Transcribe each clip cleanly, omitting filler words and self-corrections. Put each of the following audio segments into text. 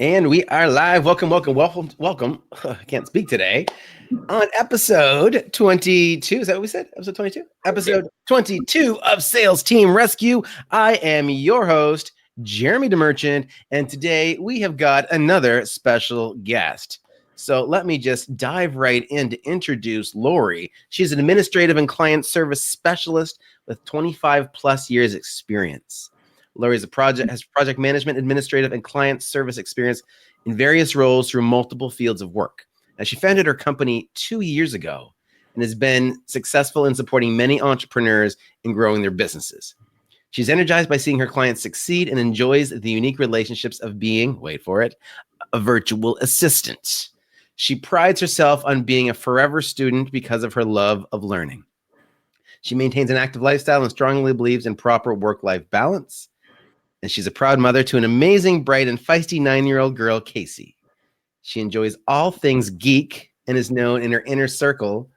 And we are live. Welcome. I can't speak today. On episode 22. Is that what we said? Episode 22? Episode 22 of Sales Team Rescue. I am your host, Jeremy DeMerchant, and today we have got another special guest. So let me just dive right in to introduce Laurie. She's an administrative and client service specialist with 25 plus years experience. Laurie has project management, administrative, and client service experience in various roles through multiple fields of work. Now, she founded her company 2 years ago and has been successful in supporting many entrepreneurs in growing their businesses. She's energized by seeing her clients succeed and enjoys the unique relationships of being, wait for it, a virtual assistant. She prides herself on being a forever student because of her love of learning. She maintains an active lifestyle and strongly believes in proper work-life balance. And she's a proud mother to an amazing, bright, and feisty 9-year-old girl, Casey. She enjoys all things geek and is known in her inner circle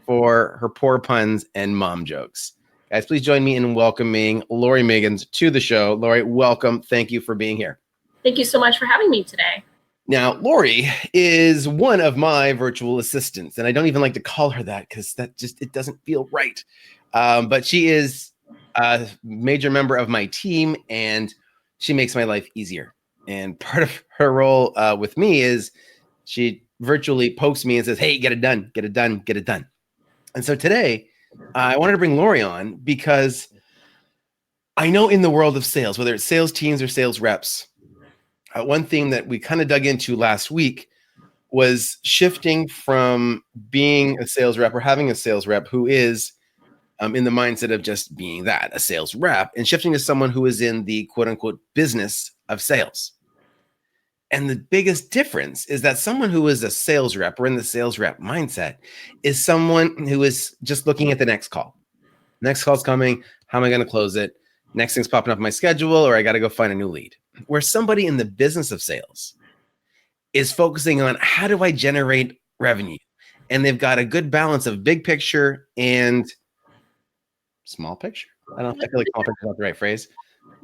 for her poor puns and mom jokes. Guys, please join me in welcoming Laurie Miggins to the show. Laurie, welcome. Thank you for being here. Thank you so much for having me today. Now, Laurie is one of my virtual assistants, and I don't even like to call her that because it doesn't feel right. But she is a major member of my team, and she makes my life easier. And part of her role with me is she virtually pokes me and says, hey, get it done, get it done, get it done. And so today, I wanted to bring Laurie on because I know in the world of sales, whether it's sales teams or sales reps, one thing that we kind of dug into last week was shifting from being a sales rep or having a sales rep who is in the mindset of just being that, a sales rep, and shifting to someone who is in the quote unquote business of sales. And the biggest difference is that someone who is a sales rep or in the sales rep mindset is someone who is just looking at the next call. Next call's coming. How am I going to close it? Next thing's popping up in my schedule, or I got to go find a new lead. Where somebody in the business of sales is focusing on how do I generate revenue? And they've got a good balance of big picture and small picture. I feel like small picture is not the right phrase.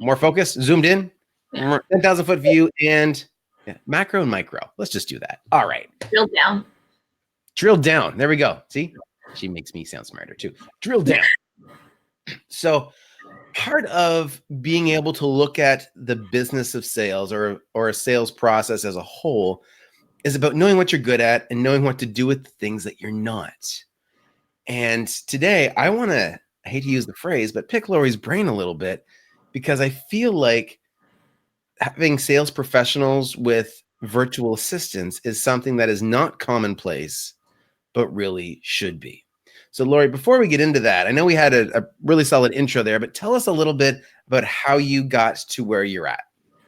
More focus, zoomed in, 10,000 foot view, and macro and micro. Let's just do that. All right. Drill down. There we go. See, she makes me sound smarter too. Drill down. So part of being able to look at the business of sales or a sales process as a whole is about knowing what you're good at and knowing what to do with the things that you're not. And today I want to, I hate to use the phrase, but pick Laurie's brain a little bit because I feel like having sales professionals with virtual assistants is something that is not commonplace, but really should be. So Laurie, before we get into that, I know we had a really solid intro there, but tell us a little bit about how you got to where you're at.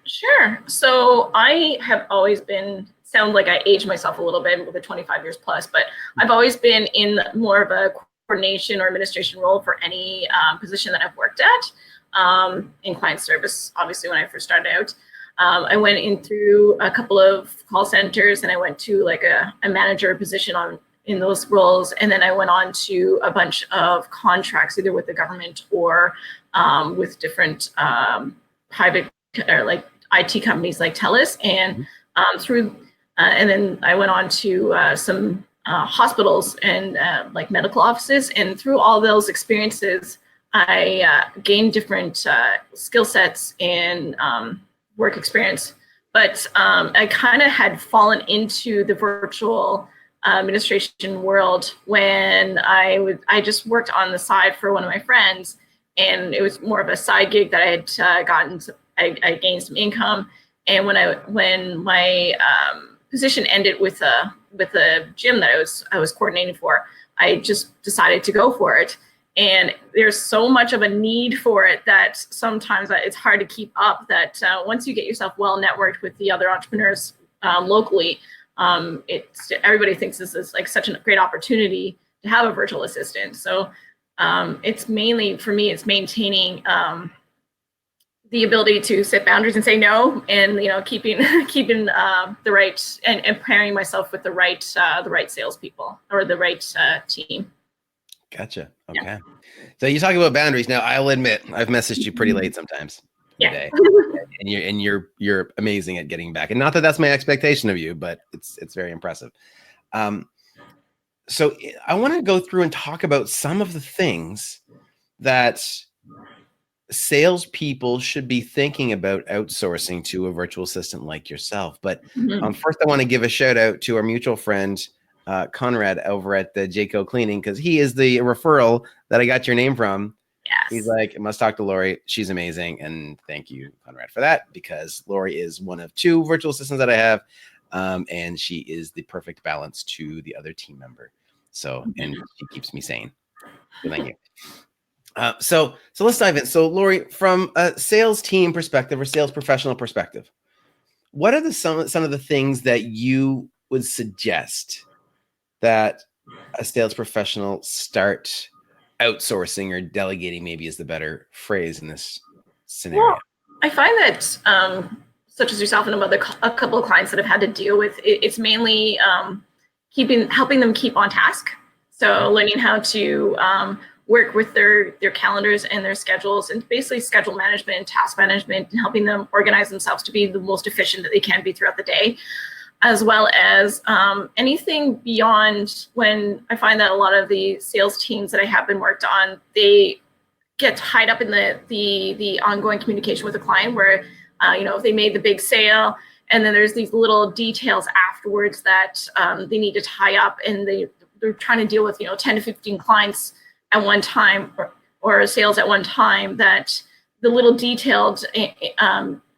Sure. So I have always been, sound like I aged myself a little bit with the 25 years plus, but I've always been in more of a coordination or administration role for any position that I've worked at in client service. Obviously, when I first started out, I went in through a couple of call centers and I went to like a manager position in those roles. And then I went on to a bunch of contracts, either with the government or with different private or like IT companies like TELUS. And and then I went on to some hospitals and like medical offices. And through all those experiences, I gained different skill sets and work experience. But I kind of had fallen into the virtual administration world when I just worked on the side for one of my friends, and it was more of a side gig that I had gotten. I gained some income, and when my position ended with the gym that I was coordinating for, I just decided to go for it. And there's so much of a need for it that sometimes it's hard to keep up. That once you get yourself well networked with the other entrepreneurs locally, everybody thinks this is like such a great opportunity to have a virtual assistant. So it's mainly, for me, it's maintaining the ability to set boundaries and say no, and keeping the right and pairing myself with the right salespeople or the right team. Gotcha. Okay. Yeah. So you talk about boundaries. Now, I'll admit I've messaged you pretty late sometimes. the day, and you're amazing at getting back. And not that that's my expectation of you, but it's very impressive. So I want to go through and talk about some of the things that salespeople should be thinking about outsourcing to a virtual assistant like yourself. But first, I want to give a shout out to our mutual friend, Conrad, over at the Jayco Cleaning, because he is the referral that I got your name from. Yes. He's like, I must talk to Laurie. She's amazing. And thank you, Conrad, for that, because Laurie is one of 2 virtual assistants that I have. And she is the perfect balance to the other team member. So, and she keeps me sane. So thank you. So let's dive in. So Laurie, from a sales team perspective or sales professional perspective, what are some of the things that you would suggest that a sales professional start outsourcing or delegating, maybe is the better phrase in this scenario? Well, I find that such as yourself and a couple of clients that have had to deal with it's mainly helping them keep on task. So learning how to work with their calendars and their schedules, and basically schedule management, task management, and helping them organize themselves to be the most efficient that they can be throughout the day, as well as anything beyond. When I find that a lot of the sales teams that I have been worked on, they get tied up in the ongoing communication with the client, where if they made the big sale, and then there's these little details afterwards that they need to tie up, and they're trying to deal with 10 to 15 clients at one time, or sales at one time, that the little detailed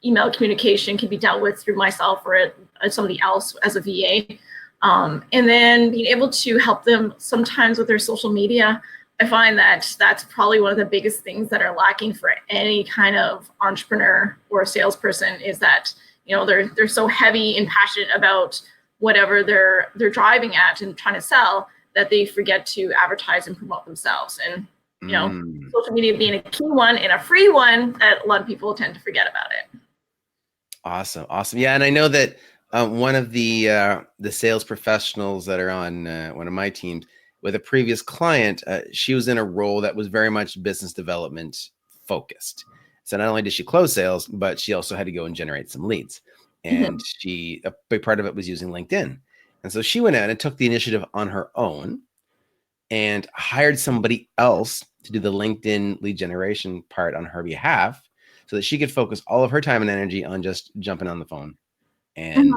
email communication can be dealt with through myself or somebody else as a VA. And then being able to help them sometimes with their social media. I find that that's probably one of the biggest things that are lacking for any kind of entrepreneur or salesperson, is that they're so heavy and passionate about whatever they're driving at and trying to sell, that they forget to advertise and promote themselves. And social media being a key one and a free one, that a lot of people tend to forget about it. Awesome. Yeah, and I know that one of the sales professionals that are on one of my teams with a previous client, she was in a role that was very much business development focused. So not only did she close sales, but she also had to go and generate some leads. And a big part of it was using LinkedIn. And so she went out and took the initiative on her own and hired somebody else to do the LinkedIn lead generation part on her behalf, so that she could focus all of her time and energy on just jumping on the phone and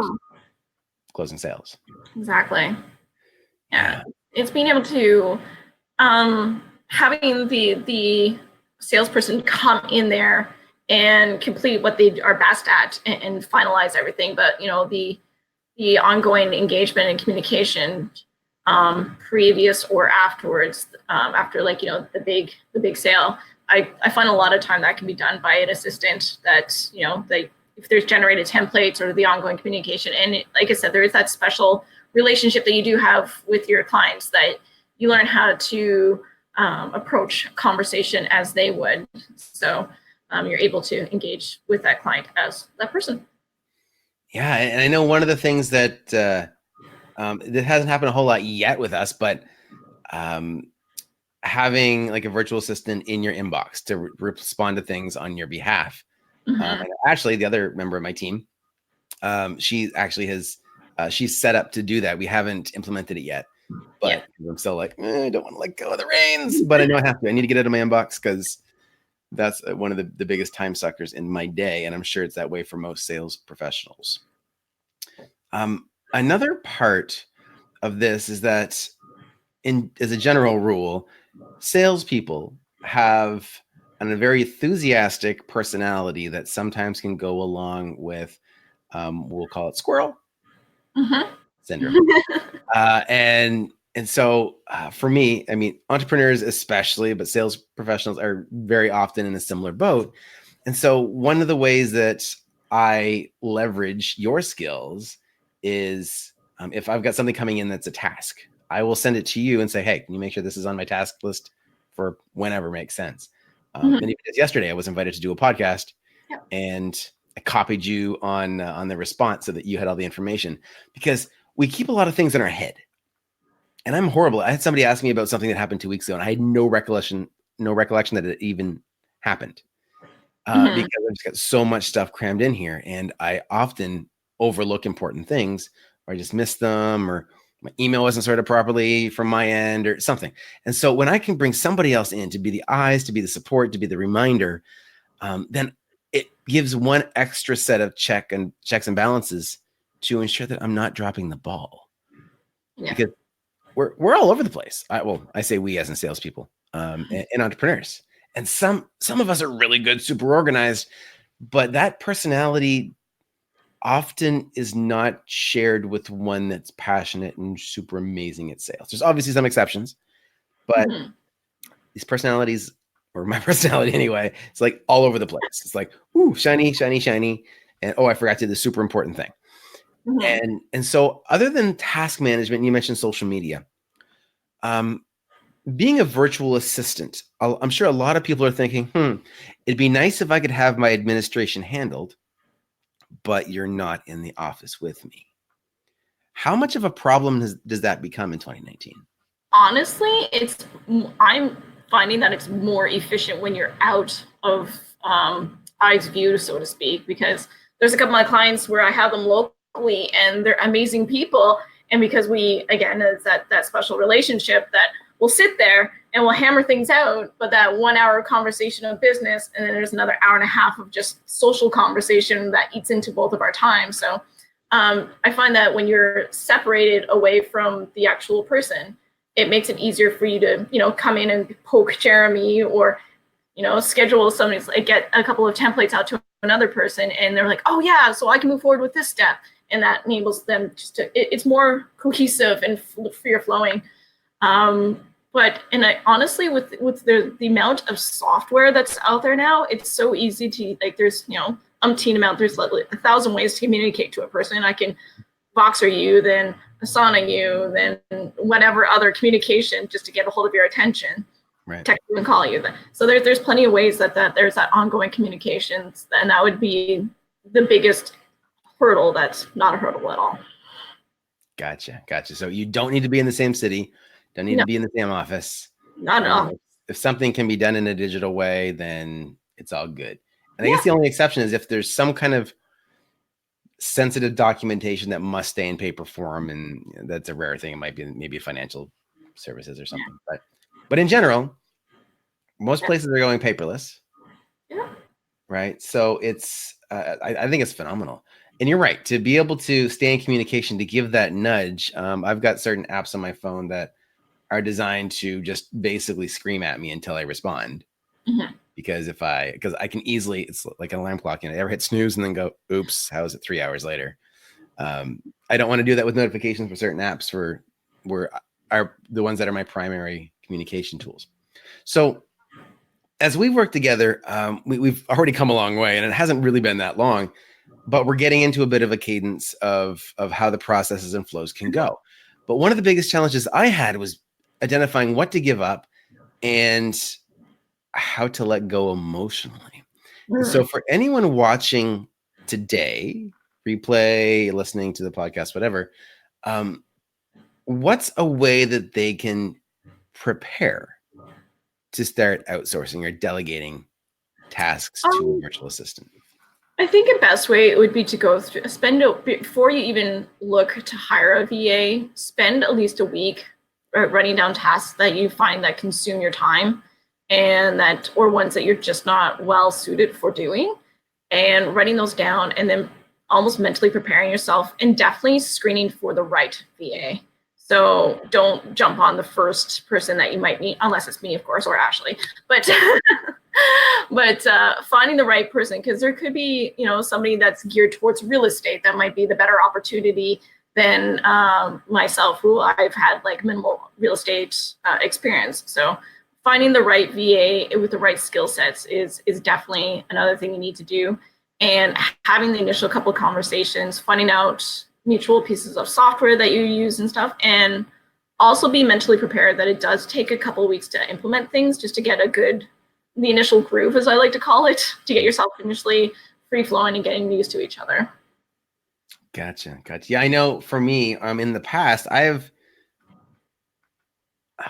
closing sales. Exactly. Yeah. It's being able to having the salesperson come in there and complete what they are best at and finalize everything. But the ongoing engagement and communication previous or afterwards, after the big sale, I find a lot of time that can be done by an assistant, that if there's generated templates or the ongoing communication. And like I said, there is that special relationship that you do have with your clients, that you learn how to approach conversation as they would. So you're able to engage with that client as that person. Yeah, and I know one of the things that that hasn't happened a whole lot yet with us, but having like a virtual assistant in your inbox to respond to things on your behalf. And actually, the other member of my team, she actually has she's set up to do that. We haven't implemented it yet, but I'm still like, I don't want to let go of the reins, but I know I have to. I need to get it in my inbox, because that's one of the biggest time suckers in my day. And I'm sure it's that way for most sales professionals. Another part of this is that, as a general rule, salespeople have a very enthusiastic personality that sometimes can go along with, we'll call it squirrel syndrome. And so for me, I mean, entrepreneurs especially, but sales professionals are very often in a similar boat. And so one of the ways that I leverage your skills is, if I've got something coming in that's a task, I will send it to you and say, hey, can you make sure this is on my task list for whenever makes sense? And even just yesterday, I was invited to do a podcast, and I copied you on the response so that you had all the information, because we keep a lot of things in our head. And I'm horrible. I had somebody ask me about something that happened 2 weeks ago, and I had no recollection that it even happened. Mhm. because I've just got so much stuff crammed in here, and I often overlook important things, or I just miss them, or my email wasn't sorted properly from my end, or something. And so when I can bring somebody else in to be the eyes, to be the support, to be the reminder, then it gives one extra set of checks and balances to ensure that I'm not dropping the ball, Yeah. because we're all over the place. I say we as in salespeople, and entrepreneurs, and some of us are really good, super organized, but that personality often is not shared with one that's passionate and super amazing at sales. There's obviously some exceptions, but Mhm. these personalities, or my personality anyway, it's like all over the place. It's like, ooh, shiny, shiny, shiny. And oh, I forgot to do the super important thing. Mhm. And so other than task management, you mentioned social media. Um, Being a virtual assistant, I'm sure a lot of people are thinking, it'd be nice if I could have my administration handled, but you're not in the office with me. How much of a problem does that become in 2019? Honestly, I'm finding that it's more efficient when you're out of eyes view, so to speak, because there's a couple of my clients where I have them locally and they're amazing people. And because we, again, it's that special relationship that we'll sit there and we'll hammer things out, but that 1 hour conversation of business, and then there's another hour and a half of just social conversation that eats into both of our time. So I find that when you're separated away from the actual person, it makes it easier for you to, come in and poke Jeremy, or, schedule somebody's, like, get a couple of templates out to another person, and they're like, oh yeah, so I can move forward with this step. And that enables them just to, it's more cohesive and free flowing. But honestly, with the amount of software that's out there now, it's so easy to, like, there's, umpteen amount, there's like 1,000 ways to communicate to a person. I can Voxer you, then Asana you, then whatever other communication just to get a hold of your attention, Right. text you and call you. So there's plenty of ways that there's that ongoing communications, and that would be the biggest hurdle. That's not a hurdle at all. Gotcha. So you don't need to be in the same city, don't need No, to be in the same office. not at all. If something can be done in a digital way, then it's all good. And I Yeah. guess the only exception is if there's some kind of sensitive documentation that must stay in paper form, and that's a rare thing. It might be maybe financial services or something, but in general, most places are going paperless, Yeah. right? So it's I think it's phenomenal. And you're right, to be able to stay in communication, to give that nudge. I've got certain apps on my phone that are designed to just basically scream at me until I respond. Mhm. Because because I can easily, it's like an alarm clock, I ever hit snooze and then go, oops, how is it 3 hours later? I don't want to do that with notifications for certain apps where are the ones that are my primary communication tools. So as we work together, we've already come a long way, and it hasn't really been that long, but we're getting into a bit of a cadence of how the processes and flows can go. But one of the biggest challenges I had was identifying what to give up and how to let go emotionally. And so Mm. for anyone watching today, replay, listening to the podcast, whatever, um, what's a way that they can prepare to start outsourcing or delegating tasks to a Um, virtual assistant? I think the best way would be to go through, before you even look to hire a VA, spend at least a week running down tasks that you find that consume your time, and that, or ones that you're just not well suited for doing, and writing those down, and then almost mentally preparing yourself, and definitely screening for the right VA. So don't jump on the first person that you might meet, unless it's me, of course, or Ashley. But but finding the right person, because there could be, somebody that's geared towards real estate that might be the better opportunity than myself, who I've had like minimal real estate experience. So finding the right VA with the right skill sets is definitely another thing you need to do. And having the initial couple of conversations, finding out mutual pieces of software that you use and stuff, and also be mentally prepared that it does take a couple of weeks to implement things, just to get the initial groove, as I like to call it, to get yourself initially free flowing and getting used to each other. Gotcha. Yeah, I know for me, in the past,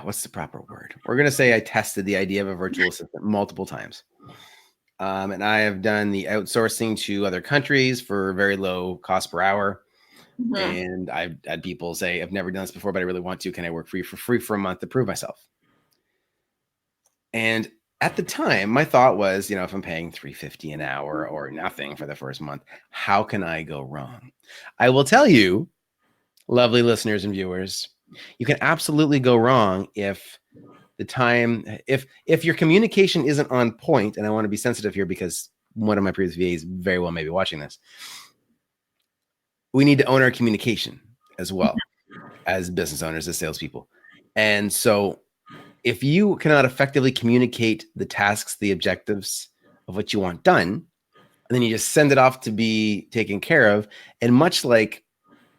what's the proper word? We're going to say I tested the idea of a virtual assistant multiple times. And I have done the outsourcing to other countries for very low cost per hour. Mhm. And I've had people say, I've never done this before, but I really want to. Can I work for you for free for a month to prove myself? And at the time, my thought was, if I'm paying $3.50 an hour or nothing for the first month, how can I go wrong? I will tell you, lovely listeners and viewers, you can absolutely go wrong if your communication isn't on point. And I want to be sensitive here because one of my previous VAs very well may be watching this. We need to own our communication as well as business owners, as salespeople. And so if you cannot effectively communicate the tasks, the objectives of what you want done, and then you just send it off to be taken care of, and much like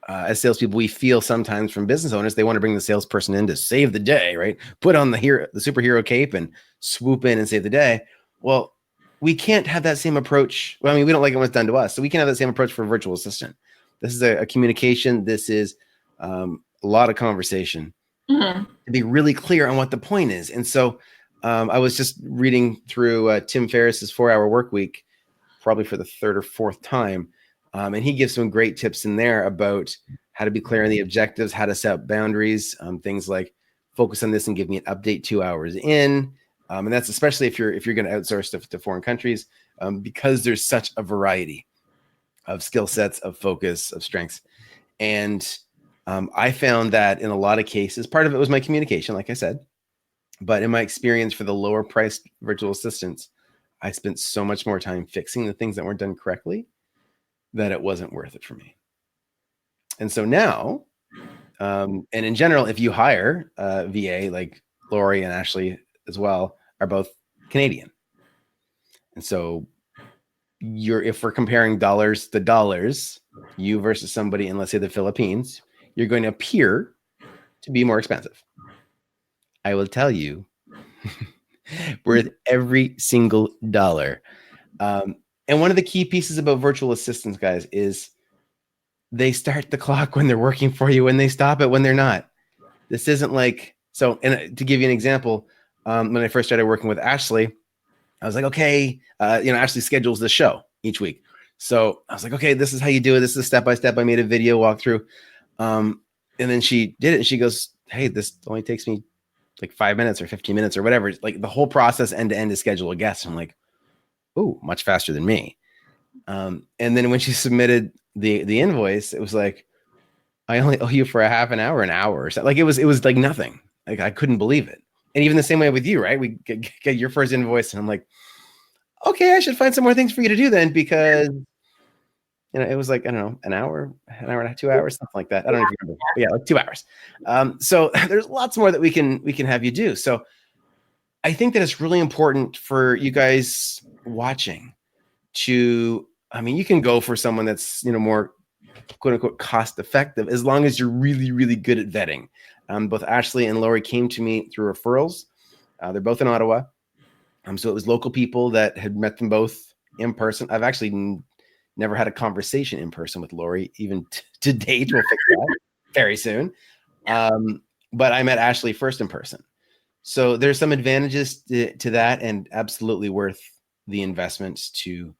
as salespeople, we feel sometimes from business owners, they want to bring the salesperson in to save the day, right? Put on the superhero cape and swoop in and save the day. Well, we can't have that same approach. Well, I mean, we don't like it when it's done to us. So we can't have that same approach for a virtual assistant. This is a communication. This is a lot of conversation to be really clear on what the point is. And so I was just reading through Tim Ferriss's 4-Hour Work Week, probably for the third or fourth time. And he gives some great tips in there about how to be clear on the objectives, how to set boundaries, things like focus on this and give me an update 2 hours in. And that's especially if you're going to outsource stuff to foreign countries, because there's such a variety of skill sets, of focus, of strengths. And I found that in a lot of cases, part of it was my communication, like I said, but in my experience for the lower priced virtual assistants, I spent so much more time fixing the things that weren't done correctly that it wasn't worth it for me. And so now, and in general, if you hire a VA, like Laurie and Ashley as well, are both Canadian. And so if we're comparing dollars to dollars, you versus somebody in, let's say, the Philippines, you're going to appear to be more expensive. I will tell you, worth every single dollar. And one of the key pieces about virtual assistants, guys, is they start the clock when they're working for you and they stop it when they're not. This isn't like, so, and to give you an example, when I first started working with Ashley, I was like, okay, Ashley schedules the show each week. So I was like, okay, this is how you do it. This is step-by-step. I made a video walkthrough. And then she did it and she goes, hey, this only takes me like 5 minutes or 15 minutes or whatever. Like the whole process end to end to schedule a guest. I'm like, oh, much faster than me. And then when she submitted the invoice, it was like, I only owe you for a half an hour or so. Like it was like nothing. Like I couldn't believe it. And even the same way with you, right? We get your first invoice and I'm like, okay, I should find some more things for you to do then, because it was like, I don't know, an hour and a half, 2 hours, something like that. I don't know if you remember, but yeah, like 2 hours. So there's lots more that we can have you do. So I think that it's really important for you guys watching to, I mean, you can go for someone that's, more quote unquote cost effective, as long as you're really, really good at vetting. Both Ashley and Laurie came to me through referrals. They're both in Ottawa. So it was local people that had met them both in person. I've actually never had a conversation in person with Laurie, even to date. We'll fix that very soon. But I met Ashley first in person. So there's some advantages to that, and absolutely worth the investments to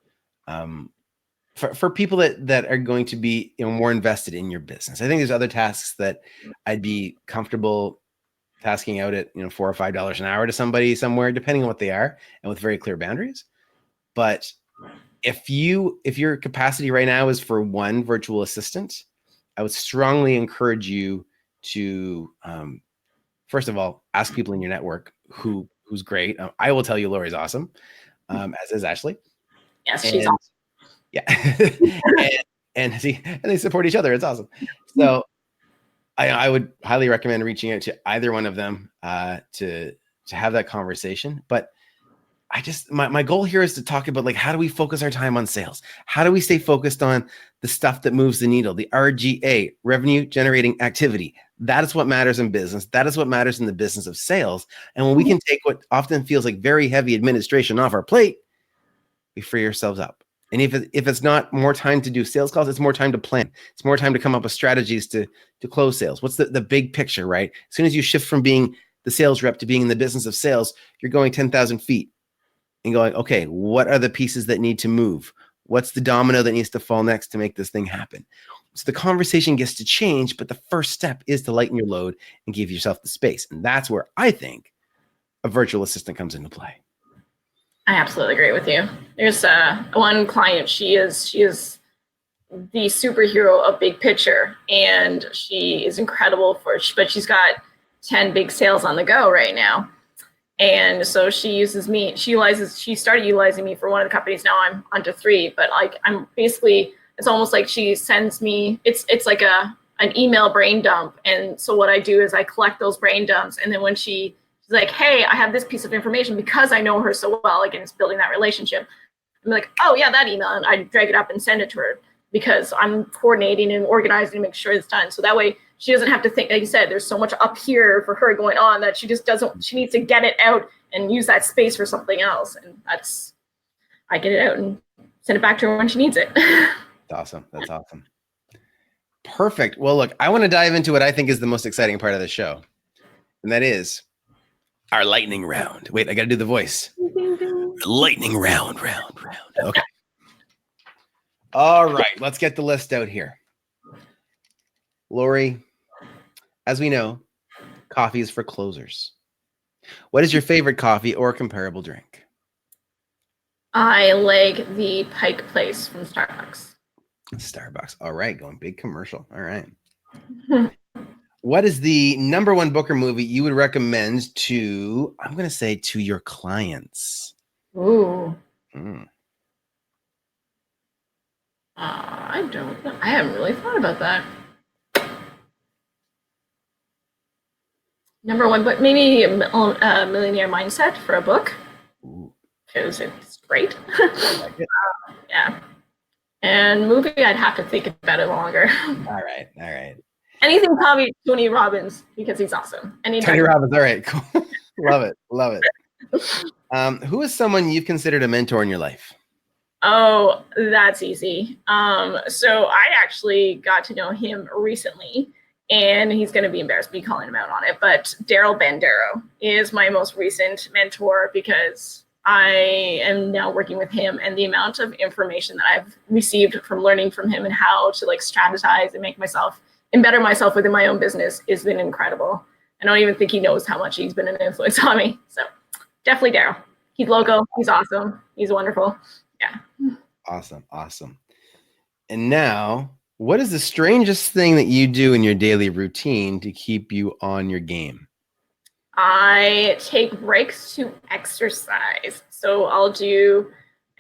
for people that are going to be more invested in your business. I think there's other tasks that I'd be comfortable tasking out at $4 or $5 an hour to somebody somewhere, depending on what they are, and with very clear boundaries. But if your capacity right now is for one virtual assistant, I would strongly encourage you to first of all ask people in your network who's great. I will tell you Laurie's awesome, as is Ashley. Yes, she's awesome. Yeah. and they support each other. It's awesome. So I would highly recommend reaching out to either one of them to have that conversation. But my goal here is to talk about, like, how do we focus our time on sales? How do we stay focused on the stuff that moves the needle, the RGA, revenue generating activity? That is what matters in business. That is what matters in the business of sales. And when we can take what often feels like very heavy administration off our plate, we free ourselves up. And if it's not more time to do sales calls, it's more time to plan. It's more time to come up with strategies to close sales. What's the big picture, right? As soon as you shift from being the sales rep to being in the business of sales, you're going 10,000 feet. and going, okay, what are the pieces that need to move? What's the domino that needs to fall next to make this thing happen? So the conversation gets to change, but the first step is to lighten your load and give yourself the space. And that's where I think a virtual assistant comes into play. I absolutely agree with you. There's one client, she is the superhero of big picture, and she is incredible but she's got 10 big sales on the go right now. And so she uses me, she started utilizing me for one of the companies. Now I'm onto 3, but like I'm basically, it's almost like she sends me, it's like an email brain dump. And so what I do is I collect those brain dumps, and then when she's like, hey, I have this piece of information, because I know her so well, again, it's building that relationship. I'm like, oh yeah, that email, and I drag it up and send it to her, because I'm coordinating and organizing to make sure it's done. So that way she doesn't have to think, like you said, there's so much up here for her going on that she just doesn't, she needs to get it out and use that space for something else. And I get it out and send it back to her when she needs it. That's awesome. That's awesome. Perfect. Well, look, I want to dive into what I think is the most exciting part of the show. And that is our lightning round. Wait, I got to do the voice. Lightning round. Okay. All right, let's get the list out here. Laurie, as we know, coffee is for closers. What is your favorite coffee or comparable drink? I like the Pike Place from Starbucks. Starbucks. All right, going big commercial. All right. What is the #1 book or movie you would recommend to, I'm going to say, to your clients? Ooh. I don't know. I haven't really thought about that. #1 book, maybe Millionaire Mindset for a book, because it's great. I like it. Yeah. And movie, I'd have to think about it longer. All right. Anything probably Tony Robbins, because he's awesome. Tony Robbins. All right, cool. Love it. Who is someone you've considered a mentor in your life? Oh, that's easy. So I actually got to know him recently, and he's going to be embarrassed me calling him out on it, but Daryl Bandero is my most recent mentor, because I am now working with him, and the amount of information that I've received from learning from him and how to like strategize and make myself and better myself within my own business has been incredible. I don't even think he knows how much he's been an influence on me. So definitely Daryl. He's local. He's awesome. He's wonderful. Yeah. Awesome. And now, what is the strangest thing that you do in your daily routine to keep you on your game? I take breaks to exercise. So I'll do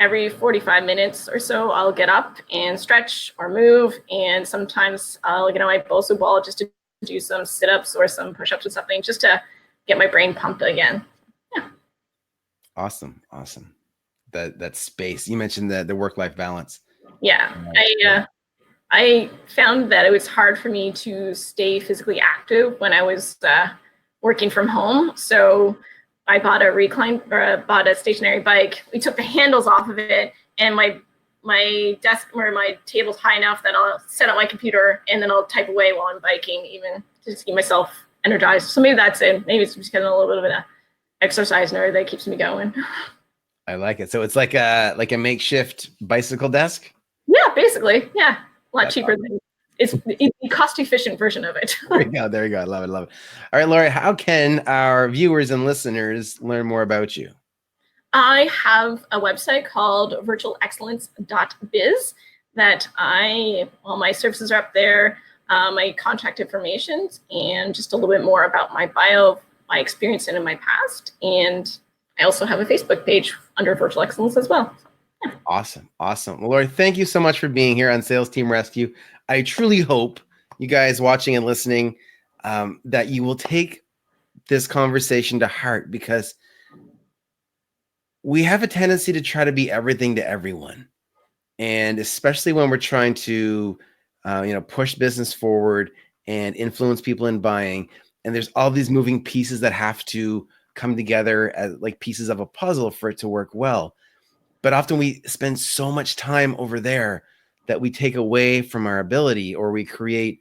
every 45 minutes or so, I'll get up and stretch or move. And sometimes I'll get on my Bosu ball just to do some sit-ups or some push-ups or something, just to get my brain pumped again. Yeah. Awesome. That space. You mentioned the work-life balance. Yeah. I found that it was hard for me to stay physically active when I was working from home. So I bought a stationary bike. We took the handles off of it, and my desk or my table's high enough that I'll set up my computer and then I'll type away while I'm biking, even to just keep myself energized. So maybe that's it. Maybe it's just getting a little bit of an exercise nerd that keeps me going. I like it. So it's like a makeshift bicycle desk? Yeah, basically. Yeah. A lot cheaper than it's the cost efficient version of it. There you go. I love it. All right, Laurie, how can our viewers and listeners learn more about you? I have a website called virtualexcellence.biz that all my services are up there, my contact information, and just a little bit more about my bio, my experience in my past. And I also have a Facebook page under Virtual Excellence as well. Yeah. Awesome. Well, Laurie, thank you so much for being here on Sales Team Rescue. I truly hope you guys watching and listening that you will take this conversation to heart, because we have a tendency to try to be everything to everyone. And especially when we're trying to, push business forward and influence people in buying. And there's all these moving pieces that have to come together as like pieces of a puzzle for it to work well. But often we spend so much time over there that we take away from our ability, or we create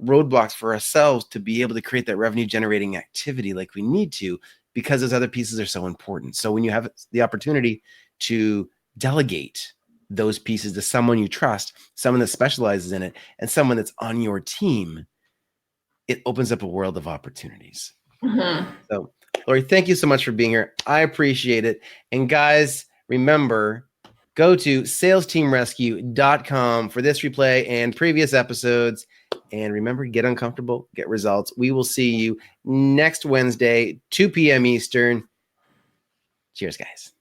roadblocks for ourselves to be able to create that revenue generating activity like we need to because those other pieces are so important. So when you have the opportunity to delegate those pieces to someone you trust, someone that specializes in it, and someone that's on your team, it opens up a world of opportunities. Mm-hmm. So, Laurie, thank you so much for being here. I appreciate it. And guys, remember, go to salesteamrescue.com for this replay and previous episodes. And remember, get uncomfortable, get results. We will see you next Wednesday, 2 p.m. Eastern. Cheers, guys.